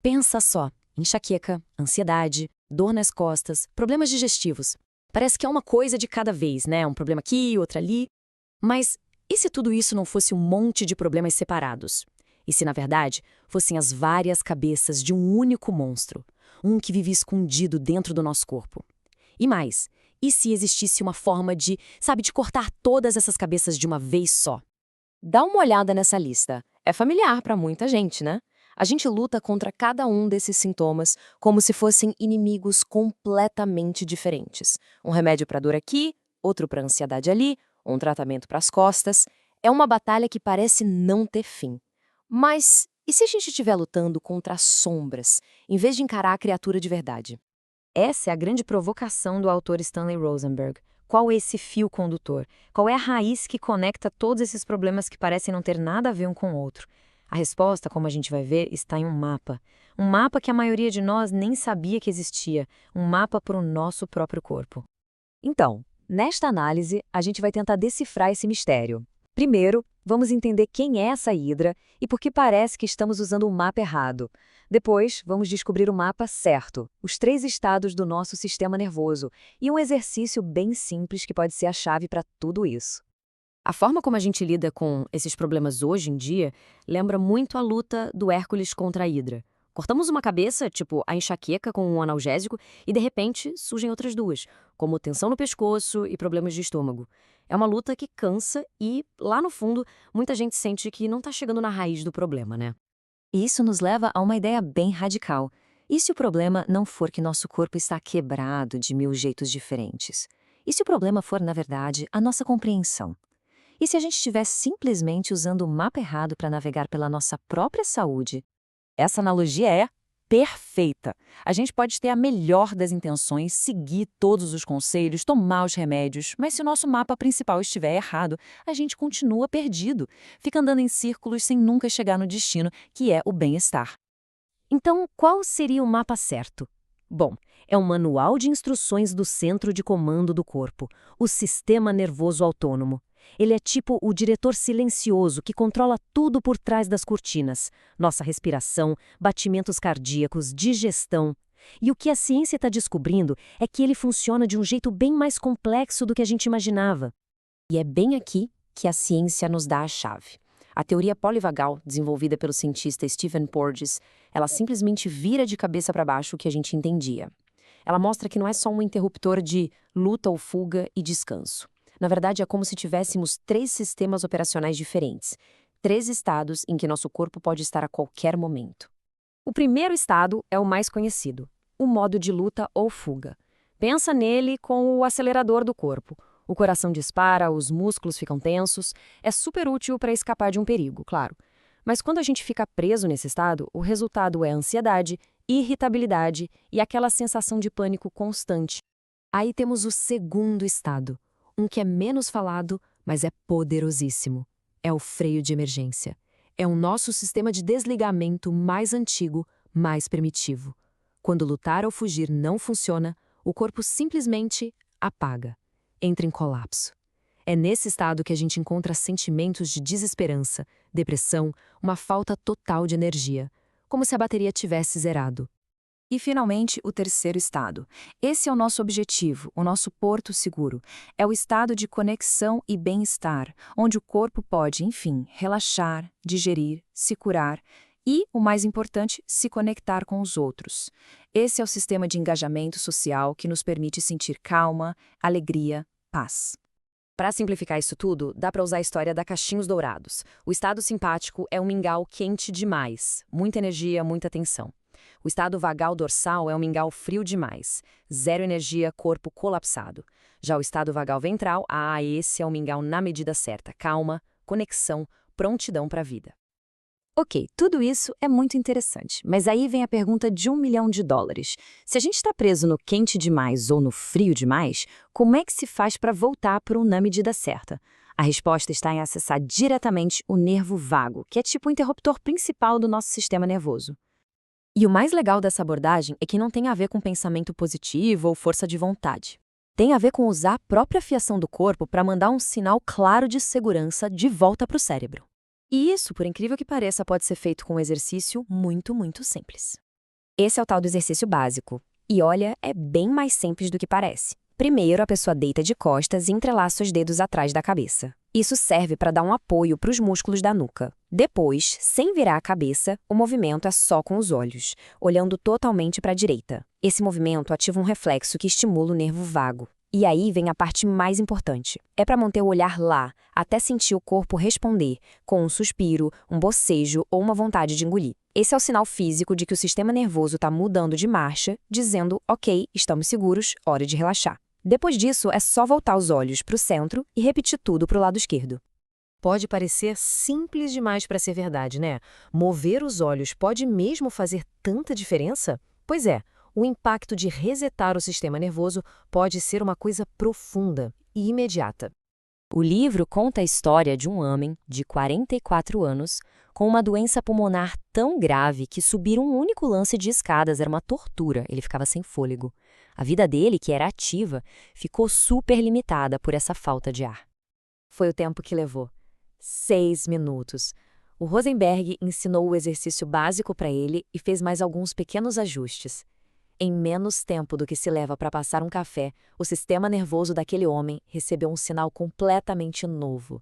Pensa só, enxaqueca, ansiedade, dor nas costas, problemas digestivos. Parece que é uma coisa de cada vez, né? Um problema aqui, outro ali. Mas e se tudo isso não fosse um monte de problemas separados? E se, na verdade, fossem as várias cabeças de um único monstro? Um que vive escondido dentro do nosso corpo? E mais, e se existisse uma forma de, sabe, de cortar todas essas cabeças de uma vez só? Dá uma olhada nessa lista. É familiar para muita gente, né? A gente luta contra cada um desses sintomas como se fossem inimigos completamente diferentes. Um remédio para dor aqui, outro para ansiedade ali, um tratamento para as costas. É uma batalha que parece não ter fim. Mas e se a gente estiver lutando contra as sombras, em vez de encarar a criatura de verdade? Essa é a grande provocação do autor Stanley Rosenberg. Qual é esse fio condutor? Qual é a raiz que conecta todos esses problemas que parecem não ter nada a ver um com o outro? A resposta, como a gente vai ver, está em um mapa. Um mapa que a maioria de nós nem sabia que existia. Um mapa para o nosso próprio corpo. Então, nesta análise, a gente vai tentar decifrar esse mistério. Primeiro, vamos entender quem é essa hidra e por que parece que estamos usando o mapa errado. Depois, vamos descobrir o mapa certo, os 3 estados do nosso sistema nervoso e um exercício bem simples que pode ser a chave para tudo isso. A forma como a gente lida com esses problemas hoje em dia lembra muito a luta do Hércules contra a Hidra. Cortamos uma cabeça, tipo a enxaqueca com um analgésico, e de repente surgem outras duas, como tensão no pescoço e problemas de estômago. É uma luta que cansa e, lá no fundo, muita gente sente que não está chegando na raiz do problema, né? E isso nos leva a uma ideia bem radical. E se o problema não for que nosso corpo está quebrado de 1000 jeitos diferentes? E se o problema for, na verdade, a nossa compreensão? E se a gente estivesse simplesmente usando o mapa errado para navegar pela nossa própria saúde? Essa analogia é perfeita. A gente pode ter a melhor das intenções, seguir todos os conselhos, tomar os remédios, mas se o nosso mapa principal estiver errado, a gente continua perdido, fica andando em círculos sem nunca chegar no destino, que é o bem-estar. Então, qual seria o mapa certo? Bom, é um manual de instruções do centro de comando do corpo, o sistema nervoso autônomo. Ele é tipo o diretor silencioso que controla tudo por trás das cortinas. Nossa respiração, batimentos cardíacos, digestão. E o que a ciência está descobrindo é que ele funciona de um jeito bem mais complexo do que a gente imaginava. E é bem aqui que a ciência nos dá a chave. A teoria polivagal, desenvolvida pelo cientista Stephen Porges, ela simplesmente vira de cabeça para baixo o que a gente entendia. Ela mostra que não é só um interruptor de luta ou fuga e descanso. Na verdade, é como se tivéssemos 3 sistemas operacionais diferentes, 3 estados em que nosso corpo pode estar a qualquer momento. O primeiro estado é o mais conhecido, o modo de luta ou fuga. Pensa nele com o acelerador do corpo. O coração dispara, os músculos ficam tensos. É super útil para escapar de um perigo, claro. Mas quando a gente fica preso nesse estado, o resultado é ansiedade, irritabilidade e aquela sensação de pânico constante. Aí temos o segundo estado, um que é menos falado, mas é poderosíssimo. É o freio de emergência. É o nosso sistema de desligamento mais antigo, mais primitivo. Quando lutar ou fugir não funciona, o corpo simplesmente apaga, entra em colapso. É nesse estado que a gente encontra sentimentos de desesperança, depressão, uma falta total de energia, como se a bateria tivesse zerado. E, finalmente, o terceiro estado. Esse é o nosso objetivo, o nosso porto seguro. É o estado de conexão e bem-estar, onde o corpo pode, enfim, relaxar, digerir, se curar e, o mais importante, se conectar com os outros. Esse é o sistema de engajamento social que nos permite sentir calma, alegria, paz. Para simplificar isso tudo, dá para usar a história da Cachinhos Dourados. O estado simpático é um mingau quente demais, muita energia, muita tensão. O estado vagal dorsal é um mingau frio demais, zero energia, corpo colapsado. Já o estado vagal ventral, esse é um mingau na medida certa, calma, conexão, prontidão para a vida. Ok, tudo isso é muito interessante, mas aí vem a pergunta de $1 milhão. Se a gente está preso no quente demais ou no frio demais, como é que se faz para voltar para na medida certa? A resposta está em acessar diretamente o nervo vago, que é tipo o interruptor principal do nosso sistema nervoso. E o mais legal dessa abordagem é que não tem a ver com pensamento positivo ou força de vontade. Tem a ver com usar a própria fiação do corpo para mandar um sinal claro de segurança de volta para o cérebro. E isso, por incrível que pareça, pode ser feito com um exercício muito, muito simples. Esse é o tal do exercício básico. E olha, é bem mais simples do que parece. Primeiro, a pessoa deita de costas e entrelaça os dedos atrás da cabeça. Isso serve para dar um apoio para os músculos da nuca. Depois, sem virar a cabeça, o movimento é só com os olhos, olhando totalmente para a direita. Esse movimento ativa um reflexo que estimula o nervo vago. E aí vem a parte mais importante. É para manter o olhar lá, até sentir o corpo responder, com um suspiro, um bocejo ou uma vontade de engolir. Esse é o sinal físico de que o sistema nervoso está mudando de marcha, dizendo, ok, estamos seguros, hora de relaxar. Depois disso, é só voltar os olhos para o centro e repetir tudo para o lado esquerdo. Pode parecer simples demais para ser verdade, né? Mover os olhos pode mesmo fazer tanta diferença? Pois é, o impacto de resetar o sistema nervoso pode ser uma coisa profunda e imediata. O livro conta a história de um homem de 44 anos com uma doença pulmonar tão grave que subir um único lance de escadas era uma tortura, ele ficava sem fôlego. A vida dele, que era ativa, ficou super limitada por essa falta de ar. Foi o tempo que levou. 6 minutos. O Rosenberg ensinou o exercício básico para ele e fez mais alguns pequenos ajustes. Em menos tempo do que se leva para passar um café, o sistema nervoso daquele homem recebeu um sinal completamente novo.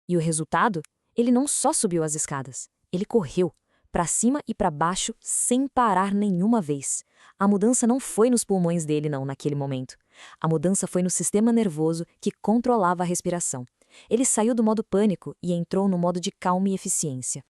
E o resultado? Ele não só subiu as escadas, ele correu, para cima e para baixo, sem parar nenhuma vez. A mudança não foi nos pulmões dele, não, naquele momento. A mudança foi no sistema nervoso que controlava a respiração. Ele saiu do modo pânico e entrou no modo de calma e eficiência.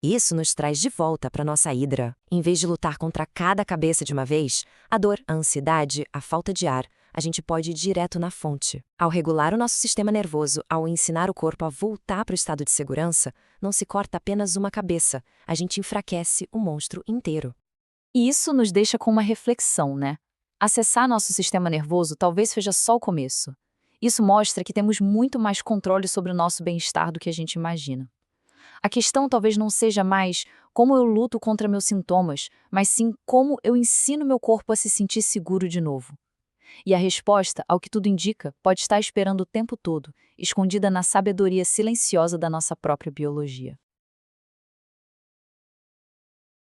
Isso nos traz de volta para nossa hidra. Em vez de lutar contra cada cabeça de uma vez, a dor, a ansiedade, a falta de ar, a gente pode ir direto na fonte. Ao regular o nosso sistema nervoso, ao ensinar o corpo a voltar para o estado de segurança, não se corta apenas uma cabeça, a gente enfraquece o monstro inteiro. E isso nos deixa com uma reflexão, né? Acessar nosso sistema nervoso talvez seja só o começo. Isso mostra que temos muito mais controle sobre o nosso bem-estar do que a gente imagina. A questão talvez não seja mais como eu luto contra meus sintomas, mas sim como eu ensino meu corpo a se sentir seguro de novo. E a resposta, ao que tudo indica, pode estar esperando o tempo todo, escondida na sabedoria silenciosa da nossa própria biologia.